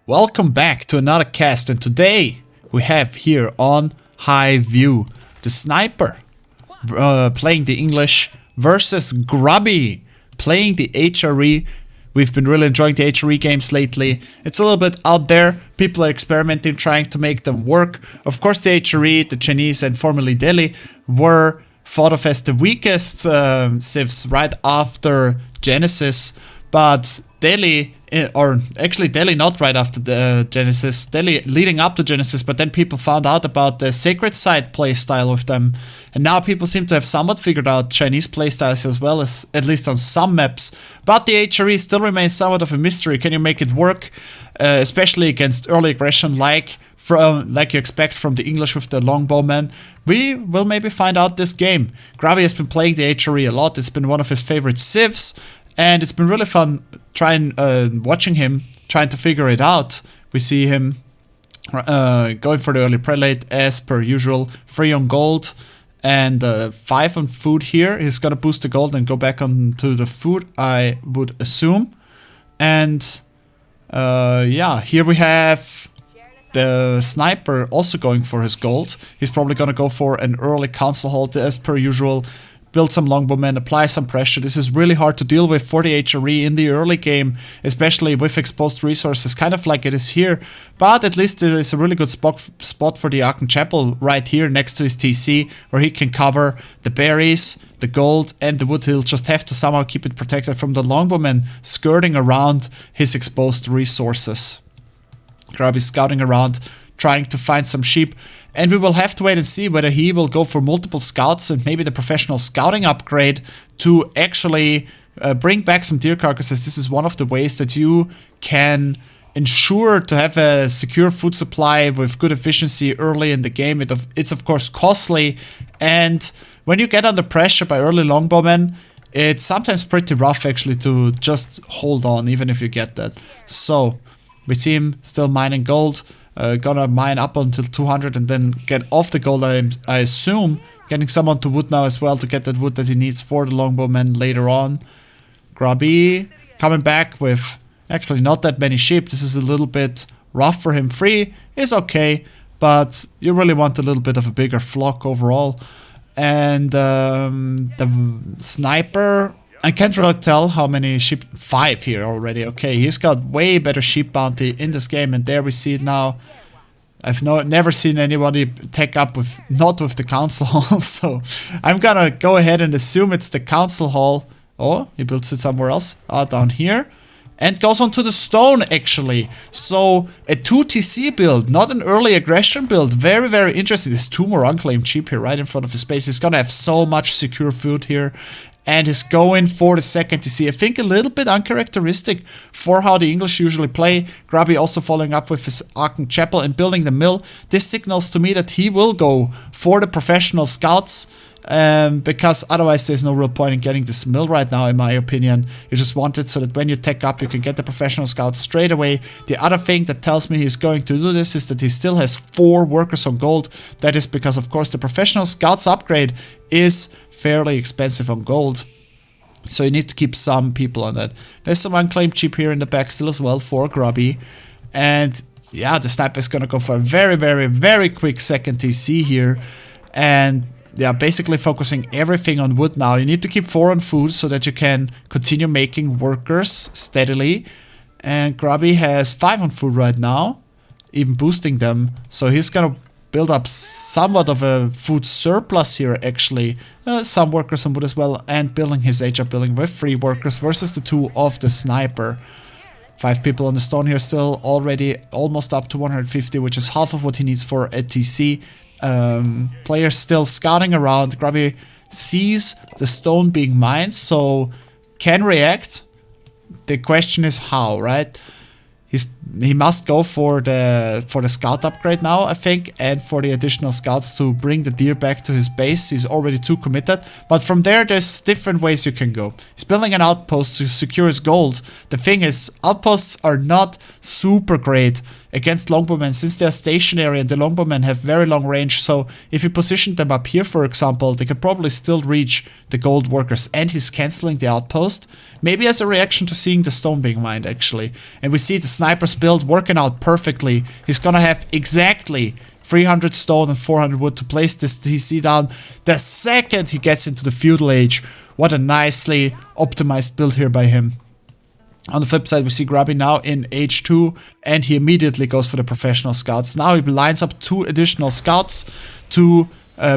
Welcome back to another cast, and today we have here on High View the Sniper playing the English versus Grubby playing the HRE. We've been really enjoying the HRE games lately. It's a little bit out there. People are experimenting, trying to make them work. Of course, the HRE, the Chinese, and formerly Delhi were thought of as the weakest civs right after Genesis, but Delhi, or actually Delhi not right after the Genesis, Delhi leading up to Genesis, but then people found out about the Sacred Site playstyle with them, and now people seem to have somewhat figured out Chinese playstyles as well, as at least on some maps, but the HRE still remains somewhat of a mystery. Can you make it work, especially against early aggression like you expect from the English with the longbowmen? We will maybe find out this game. Grubby has been playing the HRE a lot. It's been one of his favorite civs, and it's been really fun watching him trying to figure it out. We see him going for the early prelate as per usual, 3 on gold and 5 on food here. He's gonna boost the gold and go back onto the food, I would assume. And yeah, here we have the Sniper also going for his gold. He's probably gonna go for an early council hold as per usual. Build some longbowmen, apply some pressure. This is really hard to deal with for the HRE in the early game, especially with exposed resources, kind of like it is here. But at least it is a really good spot for the Arkham Chapel right here next to his TC, where he can cover the berries, the gold, and the wood. He'll just have to somehow keep it protected from the longbowmen skirting around his exposed resources. Grubby scouting around, trying to find some sheep, and we will have to wait and see whether he will go for multiple scouts and maybe the professional scouting upgrade to actually bring back some deer carcasses. This is one of the ways that you can ensure to have a secure food supply with good efficiency early in the game. It's of course costly, and when you get under pressure by early longbowmen, it's sometimes pretty rough actually to just hold on even if you get that. So we see him still mining gold. Gonna mine up until 200 and then get off the gold, I assume. Getting someone to wood now as well to get that wood that he needs for the longbowmen later on. Grubby coming back with actually not that many sheep. This is a little bit rough for him. 3 is okay, but you really want a little bit of a bigger flock overall. And the Sniper, I can't really tell how many sheep. 5 here already. Okay, he's got way better sheep bounty in this game, and there we see it now. I've never seen anybody take up with, not with the council hall, so I'm gonna go ahead and assume it's the council hall. Oh, he builds it somewhere else. Down here. And goes onto the stone, actually. So, a 2 TC build, not an early aggression build. Very, very interesting. There's 2 more unclaimed sheep here right in front of his base. He's gonna have so much secure food here. And he's going for the second TC. I think a little bit uncharacteristic for how the English usually play. Grubby also following up with his Arkham Chapel and building the mill. This signals to me that he will go for the professional scouts. Because otherwise there's no real point in getting this mill right now, in my opinion. You just want it so that when you tech up, you can get the professional scouts straight away. The other thing that tells me he's going to do this is that he still has 4 workers on gold. That is because, of course, the professional scouts upgrade is fairly expensive on gold. So you need to keep some people on that. There's some unclaimed sheep here in the back still as well for Grubby. And yeah, the Sniper is going to go for a very, very, very quick second TC here. And yeah, basically focusing everything on wood now. You need to keep 4 on food so that you can continue making workers steadily. And Grubby has 5 on food right now, even boosting them. So he's gonna build up somewhat of a food surplus here, actually. Some workers on wood as well, and building his HR building with 3 workers versus the 2 of the Sniper. 5 people on the stone here still, already almost up to 150, which is half of what he needs for a TC. Players still scouting around. Grubby sees the stone being mined, so can react. The question is how, right? He must go for the scout upgrade now, I think, and for the additional scouts to bring the deer back to his base. He's already too committed, but from there's different ways you can go. He's building an outpost to secure his gold. The thing is, outposts are not super great against longbowmen since they're stationary and the longbowmen have very long range. So if you position them up here, for example, they could probably still reach the gold workers, and he's canceling the outpost, maybe as a reaction to seeing the stone being mined, actually. And we see the sniper's build working out perfectly. He's gonna have exactly 300 stone and 400 wood to place this TC down the second he gets into the feudal age. What a nicely optimized build here by him. On the flip side, we see Grubby now in age 2, and he immediately goes for the professional scouts. Now he lines up 2 additional scouts to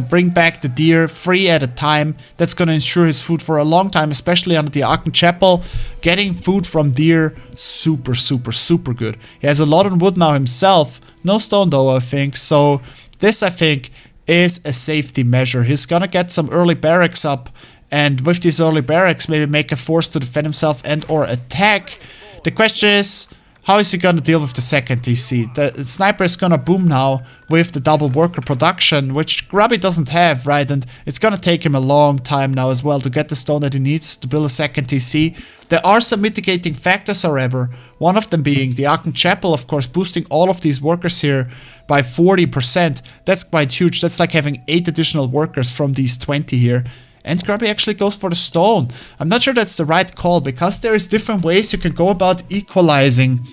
bring back the deer 3 at a time. That's going to ensure his food for a long time, especially under the Archon Chapel. Getting food from deer, super, super, super good. He has a lot of wood now himself. No stone though, I think. So this, I think, is a safety measure. He's going to get some early barracks up. And with these early barracks, maybe make a force to defend himself and or attack. The question is, how is he going to deal with the second TC? The sniper is going to boom now with the double worker production, which Grubby doesn't have, right? And it's going to take him a long time now as well to get the stone that he needs to build a second TC. There are some mitigating factors, however. One of them being the Archon Chapel, of course, boosting all of these workers here by 40%. That's quite huge. That's like having 8 additional workers from these 20 here. And Grubby actually goes for the stone. I'm not sure that's the right call, because there is different ways you can go about equalizing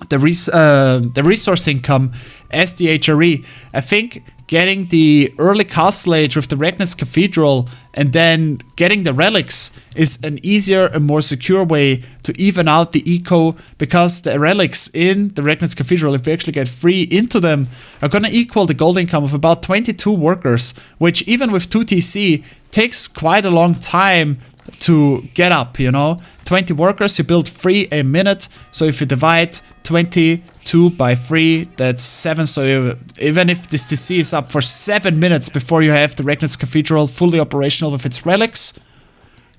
the resource income as the HRE. I think getting the early castle age with the Regnitz Cathedral and then getting the relics is an easier and more secure way to even out the eco, because the relics in the Regnitz Cathedral, if we actually get 3 into them, are gonna equal the gold income of about 22 workers, which even with 2 TC takes quite a long time to get up, you know. 20 workers, you build 3 a minute, so if you divide 22 by 3, that's 7, so even if this TC is up for 7 minutes before you have the Regnitz Cathedral fully operational with its relics,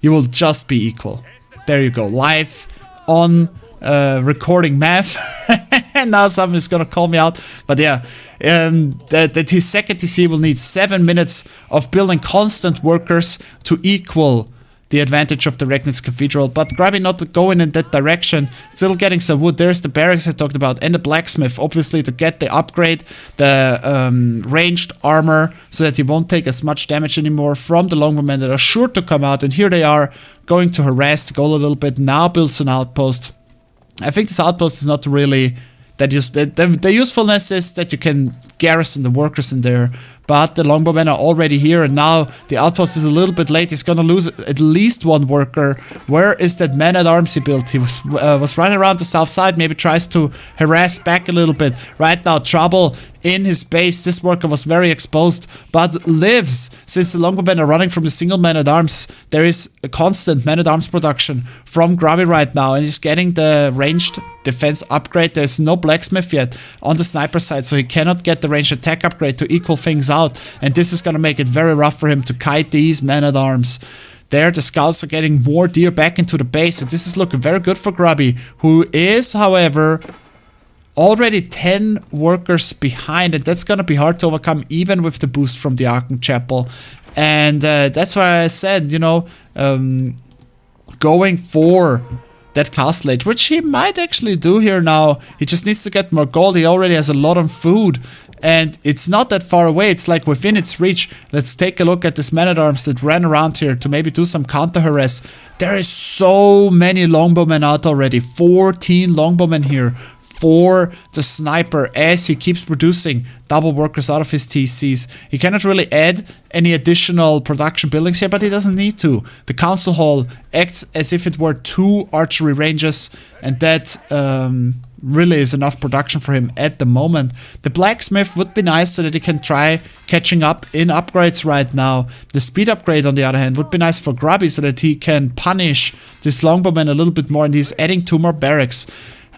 you will just be equal. There you go, live on recording math. And now someone is gonna call me out, but yeah, that his second TC will need 7 minutes of building constant workers to equal the advantage of the Regnitz Cathedral, but Grubby not going in that direction, still getting some wood. There's the barracks I talked about, and the blacksmith, obviously to get the upgrade, the ranged armor, so that he won't take as much damage anymore from the longbowmen that are sure to come out, and here they are, going to harass the goal a little bit. Now builds an outpost. I think this outpost is not really that the usefulness is that you can garrison the workers in there, but the longbowmen are already here, and now the outpost is a little bit late. He's gonna lose at least 1 worker. Where is that man-at-arms he built? He was running around the south side, maybe tries to harass back a little bit. Right now, trouble in his base. This worker was very exposed, but lives. Since the longbowmen are running from the single man-at-arms, there is a constant man-at-arms production from Grubby right now, and he's getting the ranged defense upgrade. There's no blacksmith yet on the sniper side, so he cannot get the ranged attack upgrade to equal things out, and this is gonna make it very rough for him to kite these man-at-arms. There, the scouts are getting more deer back into the base, and this is looking very good for Grubby, who is, however, already 10 workers behind, and that's gonna be hard to overcome even with the boost from the Archon Chapel. And that's why I said, you know, going for that castle age, which he might actually do here now. He just needs to get more gold. He already has a lot of food, and it's not that far away. It's like within its reach. Let's take a look at this man-at-arms that ran around here to maybe do some counter-harass. There is so many longbowmen out already. 14 longbowmen here for the sniper as he keeps producing double workers out of his TCs. He cannot really add any additional production buildings here, but he doesn't need to. The council hall acts as if it were 2 archery ranges, and that really is enough production for him at the moment. The blacksmith would be nice so that he can try catching up in upgrades right now. The speed upgrade, on the other hand, would be nice for Grubby so that he can punish this longbowman a little bit more, and he's adding 2 more barracks.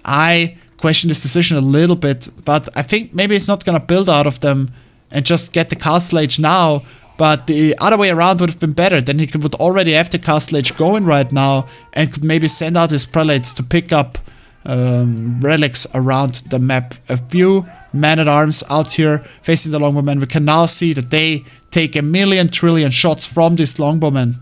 I question this decision a little bit, but I think maybe it's not gonna build out of them and just get the castle age now, but the other way around would have been better. Then he would already have the castle age going right now and could maybe send out his prelates to pick up relics around the map. A few man-at-arms out here facing the longbowmen. We can now see that they take 1,000,000 trillion shots from this longbowman.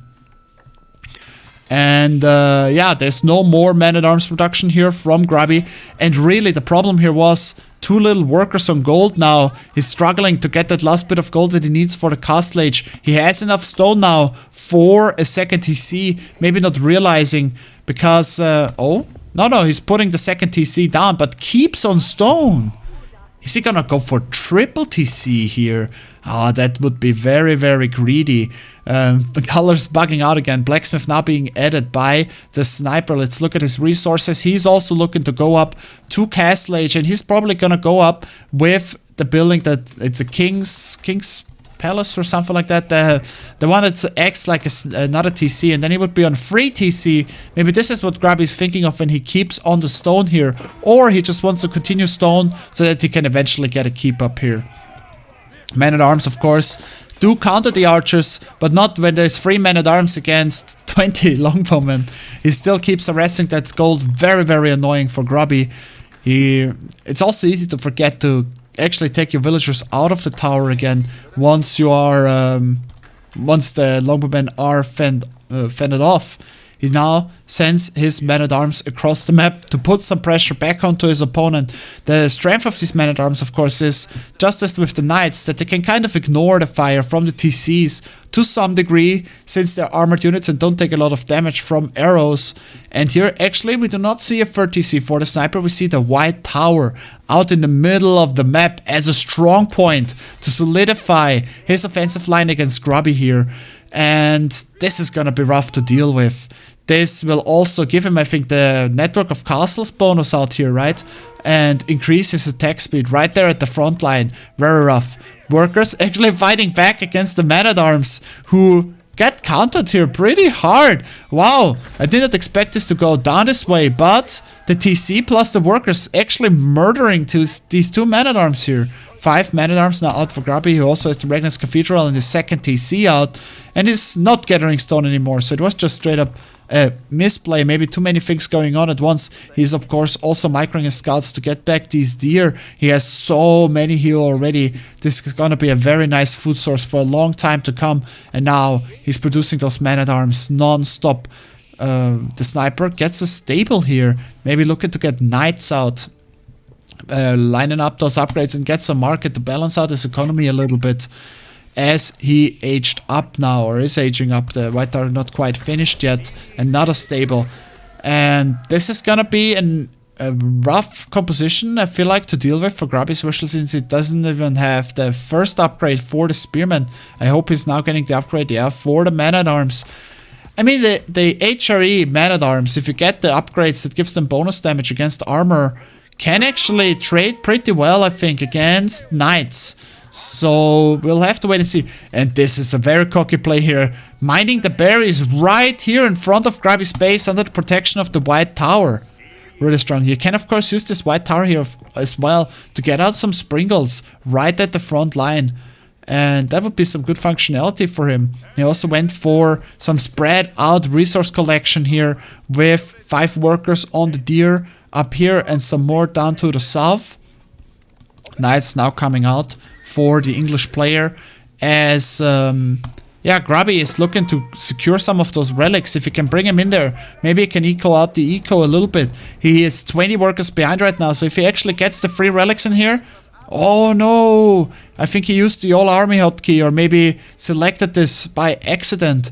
And yeah, there's no more man-at-arms production here from Grubby. And really, the problem here was too little workers on gold now. He's struggling to get that last bit of gold that he needs for the castle age. He has enough stone now for a second TC. Maybe not realizing because... oh, No, he's putting the second TC down, but keeps on stone. Is he gonna go for triple TC here? Ah, that would be very, very greedy. The color's bugging out again. Blacksmith now being added by the sniper. Let's look at his resources. He's also looking to go up to Castle Age, and he's probably gonna go up with the building that it's a King's Palace or something like that. The one that acts like another TC, and then he would be on free TC. Maybe this is what Grubby's thinking of when he keeps on the stone here, or he just wants to continue stone so that he can eventually get a keep up here. Men-at-arms, of course, do counter the archers, but not when there's 3 men-at-arms against 20 longbowmen. He still keeps harassing that gold. Very, very annoying for Grubby. It's also easy to forget to actually take your villagers out of the tower again once you are once the longbowmen are fended off. He now sends his men-at-arms across the map to put some pressure back onto his opponent. The strength of these men-at-arms, of course, is just as with the knights, that they can kind of ignore the fire from the TCs to some degree, since they're armored units and don't take a lot of damage from arrows. And here, actually, we do not see a third TC for the sniper. We see the white tower out in the middle of the map as a strong point to solidify his offensive line against Grubby here. And this is gonna be rough to deal with. This will also give him, I think, the network of castles bonus out here, right? And increase his attack speed right there at the front line. Very rough. Workers actually fighting back against the men-at-arms, who get countered here pretty hard. Wow, I did not expect this to go down this way, but the TC plus the workers actually murdering these 2 men-at-arms here. 5 men-at-arms now out for Grubby, who also has the Regnant's Cathedral and his second TC out, and is not gathering stone anymore, so it was just straight up misplay, maybe too many things going on at once. He's of course also microing his scouts to get back these deer. He has so many here already. This is gonna be a very nice food source for a long time to come, and now he's producing those men-at-arms non-stop. The sniper gets a stable here, maybe looking to get knights out, lining up those upgrades and get some market to balance out his economy a little bit. As he aged up now, or is aging up, the white tower not quite finished yet, another stable. And this is gonna be a rough composition, I feel like, to deal with for Grubby, especially since it doesn't even have the first upgrade for the spearmen. I hope he's now getting the upgrade, yeah, for the man-at-arms. I mean, the HRE man-at-arms, if you get the upgrades that gives them bonus damage against armor, can actually trade pretty well, I think, against knights. So we'll have to wait and see. And this is a very cocky play here. Mining the berries right here in front of Grubby's base under the protection of the white tower. Really strong. You can of course use this white tower here as well to get out some sprinkles right at the front line. And that would be some good functionality for him. He also went for some spread out resource collection here with 5 workers on the deer up here and some more down to the south. Knights now coming out for the English player as yeah, Grubby is looking to secure some of those relics. If he can bring him in there, maybe he can equal out the eco a little bit. He is 20 workers behind right now, so if he actually gets the 3 relics in here, oh no, I think he used the all army hotkey, or maybe selected this by accident.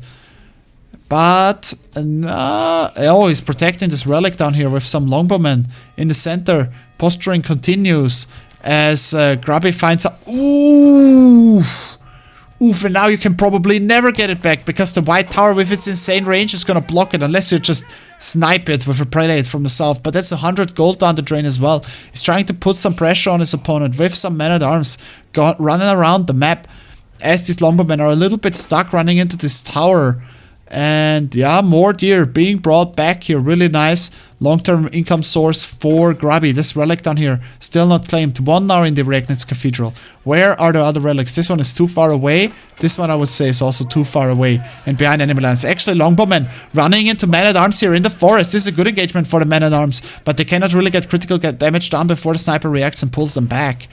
But oh, he's protecting this relic down here with some longbowmen in the center. Posturing continues as Grubby finds a oof, and now you can probably never get it back because the white tower with its insane range is gonna block it unless you just snipe it with a prelate from the south. But that's 100 gold down the drain as well. He's trying to put some pressure on his opponent with some men-at-arms running around the map as these longbowmen are a little bit stuck running into this tower. And yeah, more deer being brought back here. Really nice long-term income source for Grubby. This relic down here, still not claimed. 1 now in the Regnant's Cathedral. Where are the other relics? This one is too far away. This one I would say is also too far away and behind enemy lines. Actually, longbowmen running into men-at-arms here in the forest. This is a good engagement for the men-at-arms, but they cannot really get critical damage done before the sniper reacts and pulls them back.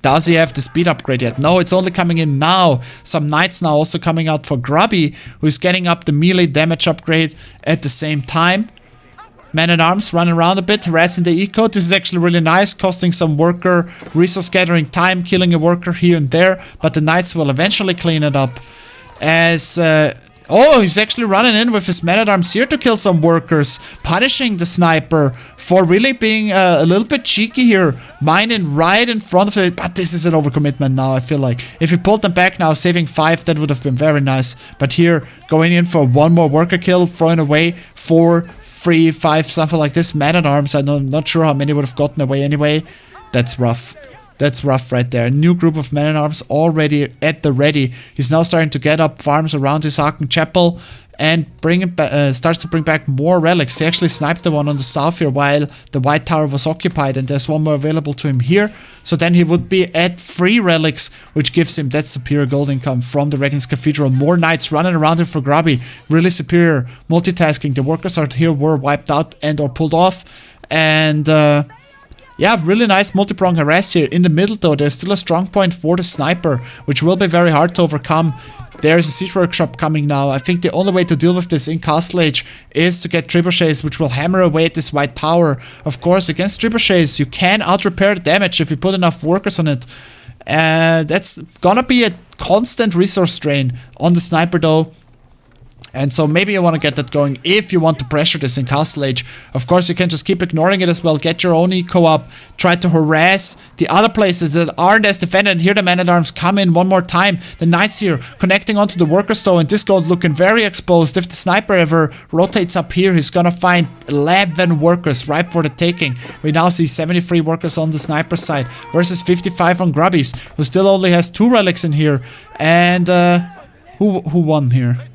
Does he have the speed upgrade yet? No, it's only coming in now. Some knights now also coming out for Grubby, who's getting up the melee damage upgrade at the same time. Men-at-arms running around a bit, harassing the eco. This is actually really nice, costing some worker resource gathering time, killing a worker here and there, but the knights will eventually clean it up. As Oh, he's actually running in with his man-at-arms here to kill some workers, punishing the sniper for really being a little bit cheeky here, mining right in front of it. But this is an overcommitment now, I feel like. If he pulled them back now, saving 5, that would have been very nice. But here, going in for one more worker kill, throwing away 4, 3, 5, something like this. Man-at-arms, I'm not sure how many would have gotten away anyway. That's rough. That's rough right there. A new group of men-at-arms already at the ready. He's now starting to get up farms around his Arkham Chapel and starts to bring back more relics. He actually sniped the one on the south here while the White Tower was occupied, and there's one more available to him here. So then he would be at 3 relics, which gives him that superior gold income from the Regnant's Cathedral. More knights running around him for Grubby. Really superior multitasking. The workers out here were wiped out and or pulled off. And yeah, really nice multi-prong harass here. In the middle though, there's still a strong point for the sniper, which will be very hard to overcome. There's a siege workshop coming now. I think the only way to deal with this in Castle Age is to get trebuchets, which will hammer away at this White Tower. Of course, against trebuchets, you can out-repair the damage if you put enough workers on it. That's gonna be a constant resource drain on the sniper though. And so maybe you want to get that going if you want to pressure this in Castle Age. Of course, you can just keep ignoring it as well. Get your own eco up. Try to harass the other places that aren't as defended. And here the man-at-arms come in one more time. The knights here connecting onto the workers though. And this gold looking very exposed. If the sniper ever rotates up here, he's gonna find 11 workers ripe for the taking. We now see 73 workers on the sniper side versus 55 on Grubby's, who still only has 2 relics in here. And who won here?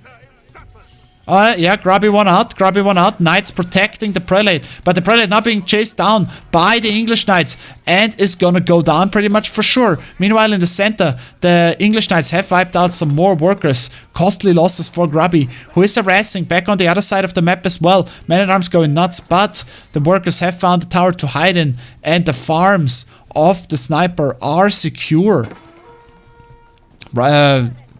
Yeah, Grubby one out. Knights protecting the prelate, but the prelate now being chased down by the English knights and is gonna go down pretty much for sure. Meanwhile, in the center, the English knights have wiped out some more workers. Costly losses for Grubby, who is harassing back on the other side of the map as well. Men-at-arms going nuts, but the workers have found the tower to hide in, and the farms of the sniper are secure.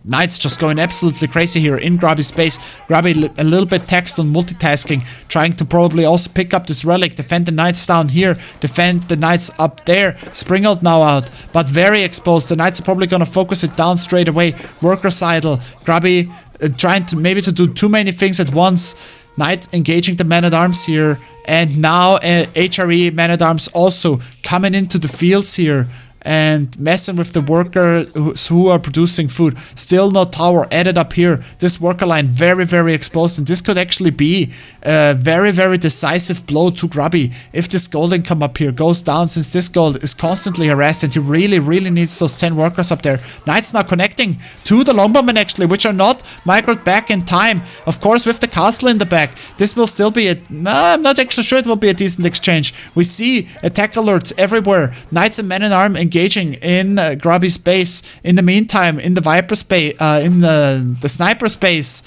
Knights just going absolutely crazy here in Grubby's space. Grubby a little bit taxed on multitasking, trying to probably also pick up this relic, defend the knights down here, defend the knights up there. Springald now out, but very exposed. The knights are probably gonna focus it down straight away. Workers idle. Grubby trying to maybe to do too many things at once. Knight engaging the man-at-arms here, and now HRE man-at-arms also coming into the fields here and messing with the workers who are producing food. Still no tower added up here. This worker line very, very exposed, and this could actually be a very, very decisive blow to Grubby if this gold income up here goes down, since this gold is constantly harassed and he really, really needs those 10 workers up there. Knights now connecting to the longbowmen actually, which are not migrated back in time. Of course, with the castle in the back, this will still be I'm not actually sure it will be a decent exchange. We see attack alerts everywhere. Knights and men-at-arms engaging in Grubby's base. In the meantime, in the Viper space, in the sniper space,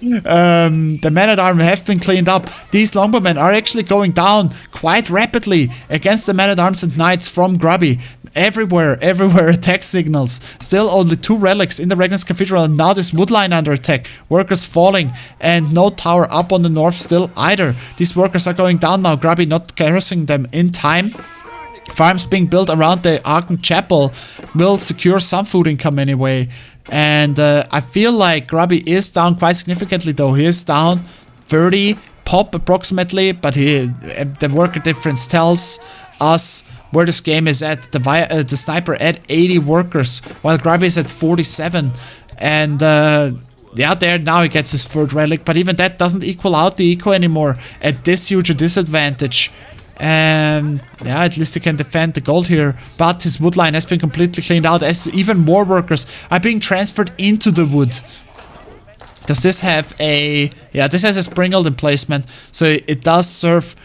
the men-at-arms have been cleaned up. These longbowmen are actually going down quite rapidly against the men-at-arms and knights from Grubby. Everywhere attack signals. Still only 2 relics in the Regnant's Cathedral, and now this wood line under attack. Workers falling, and no tower up on the north still either. These workers are going down now. Grubby not garrisoning them in time. Farms being built around the Arkham Chapel will secure some food income anyway. And I feel like Grubby is down quite significantly though. He is down 30 pop approximately, but the worker difference tells us where this game is at. The sniper at 80 workers, while Grubby is at 47. And yeah, there now he gets his 3rd relic, but even that doesn't equal out the eco anymore at this huge disadvantage. And yeah, at least he can defend the gold here, but his wood line has been completely cleaned out as even more workers are being transferred into the wood. Does this have a... yeah, this has a Springald emplacement, so it does serve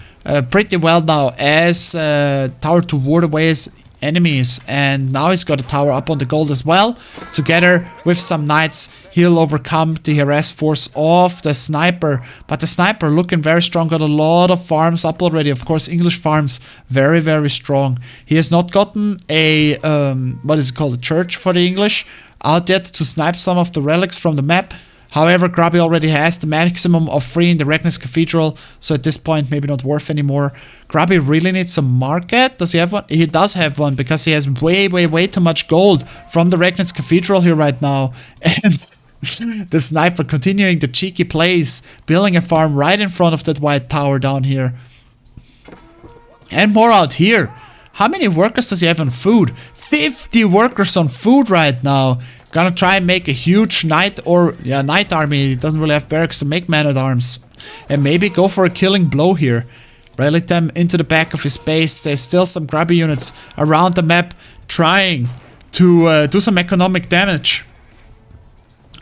pretty well now as a tower to ward away his enemies. And now he's got a tower up on the gold as well. Together with some knights, he'll overcome the harass force of the sniper. But the sniper looking very strong, got a lot of farms up already. Of course, English farms very, very strong. He has not gotten a what is it called, a church for the English out yet to snipe some of the relics from the map. However, Grubby already has the maximum of 3 in the Regnant's Cathedral, so at this point maybe not worth anymore. Grubby really needs a market. Does he have one? He does have one, because he has way, way, way too much gold from the Regnant's Cathedral here right now. And The sniper continuing the cheeky plays, building a farm right in front of that white tower down here. And more out here. How many workers does he have on food? 50 workers on food right now. Gonna try and make a huge night army. He doesn't really have barracks to make man-at-arms. And maybe go for a killing blow here. Rally them into the back of his base. There's still some grubby units around the map trying to do some economic damage.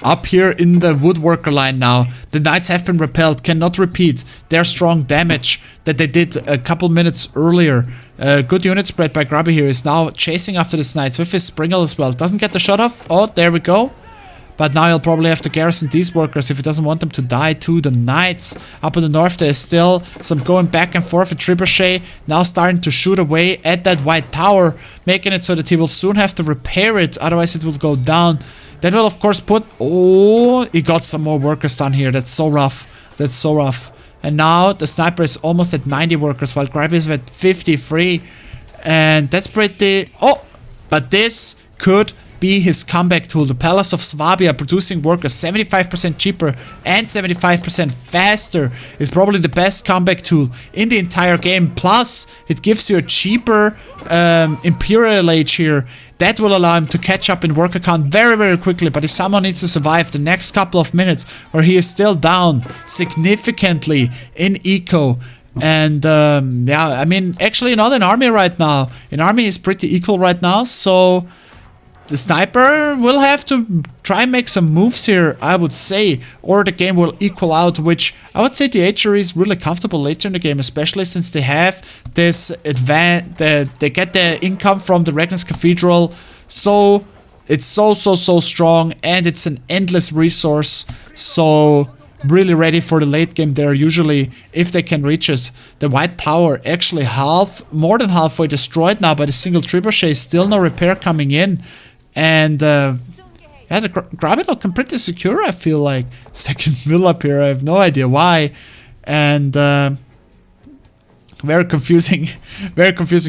Up here in the woodworker line now, the knights have been repelled, cannot repeat their strong damage that they did a couple minutes earlier. Good unit spread by Grubby here, is now chasing after the knights with his Springle as well. Doesn't get the shot off. Oh, there we go. But now he'll probably have to garrison these workers if he doesn't want them to die to the knights. Up in the north there is still some going back and forth with Trebuchet. Now starting to shoot away at that white tower, making it so that he will soon have to repair it, otherwise it will go down. That will of course put... Oh, he got some more workers down here. That's so rough. That's so rough. And now the sniper is almost at 90 workers while Grubby is at 53. And that's pretty... Oh! But this could be his comeback tool. The Palace of Swabia producing workers 75% cheaper and 75% faster is probably the best comeback tool in the entire game. Plus, it gives you a cheaper Imperial Age here. That will allow him to catch up in worker count very, very quickly. But if someone needs to survive the next couple of minutes where he is still down significantly in eco. And yeah, I mean, actually not in army right now. In army is pretty equal right now, so the sniper will have to try and make some moves here, I would say, or the game will equal out, which I would say the HRE is really comfortable later in the game, especially since they have this they get the income from the Regnus Cathedral, so it's so strong and it's an endless resource, so really ready for the late game there usually if they can reach it. The white tower actually more than halfway destroyed now by the single trebuchet, still no repair coming in. And yeah, the Grubby looking pretty secure, I feel like. Second mill up here, I have no idea why. And very confusing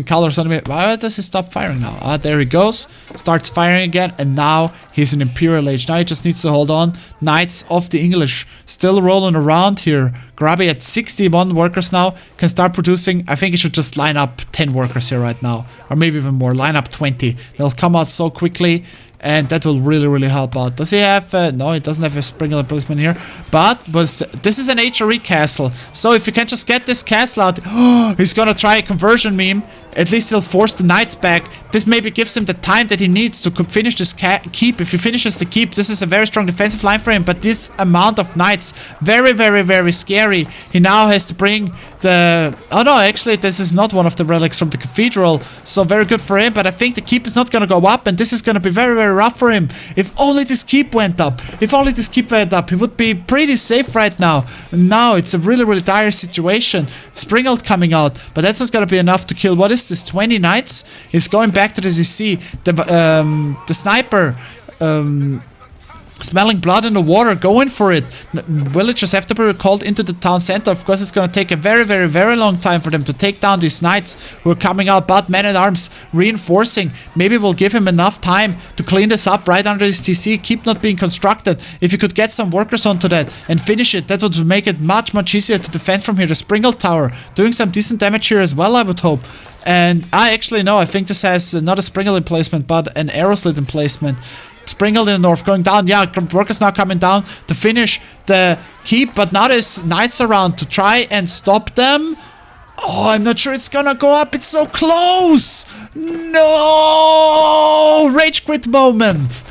colors on him. Why does he stop firing now? Ah, there he goes. Starts firing again, and now he's in Imperial Age. Now he just needs to hold on. Knights of the English still rolling around here. Grubby at 61 workers now can start producing. I think he should just line up 10 workers here right now, or maybe even more. Line up 20. They'll come out so quickly. And that will really help out. Does he have... no, he doesn't have a sprinkler policeman here. But this is an HRE castle. So if you can just get this castle out... Oh, he's gonna try a conversion meme. At least he'll force the knights back. This maybe gives him the time that he needs to finish this keep. If he finishes the keep, this is a very strong defensive line for him. But this amount of knights, very scary. He now has to bring the... Oh no, actually this is not one of the relics from the cathedral. So very good for him. But I think the keep is not gonna go up. And this is gonna be very rough for him. If only this keep went up. If only this keep went up, he would be pretty safe right now. And now it's a really dire situation. Springald coming out. But that's not gonna be enough to kill... What is this? 20 knights? He's going back to the ZC. The sniper smelling blood in the water, going for it. Villagers have to be recalled into the town center. Of course, it's going to take a very long time for them to take down these knights who are coming out, but men-at-arms reinforcing. Maybe we'll give him enough time to clean this up right under his TC, keep not being constructed. If you could get some workers onto that and finish it, that would make it much easier to defend from here. The Springle Tower doing some decent damage here as well, I would hope. And I actually know, I think this has not a Springle emplacement, but an arrow slit emplacement. Springle in the north going down. Yeah, workers now coming down to finish the keep, but now there's knights around to try and stop them. Oh, I'm not sure it's gonna go up. It's so close. No! Rage quit moment.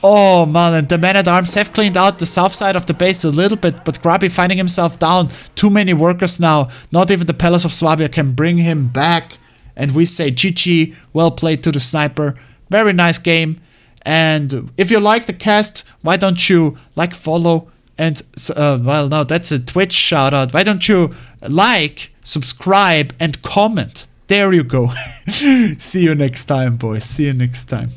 Oh man, and the men-at-arms have cleaned out the south side of the base a little bit, but Grubby finding himself down. Too many workers now. Not even the Palace of Swabia can bring him back. And we say GG, well played to the sniper. Very nice game. And if you like the cast, why don't you like, follow, and, well, no, that's a Twitch shout out. Why don't you like, subscribe, and comment? There you go. See you next time, boys. See you next time.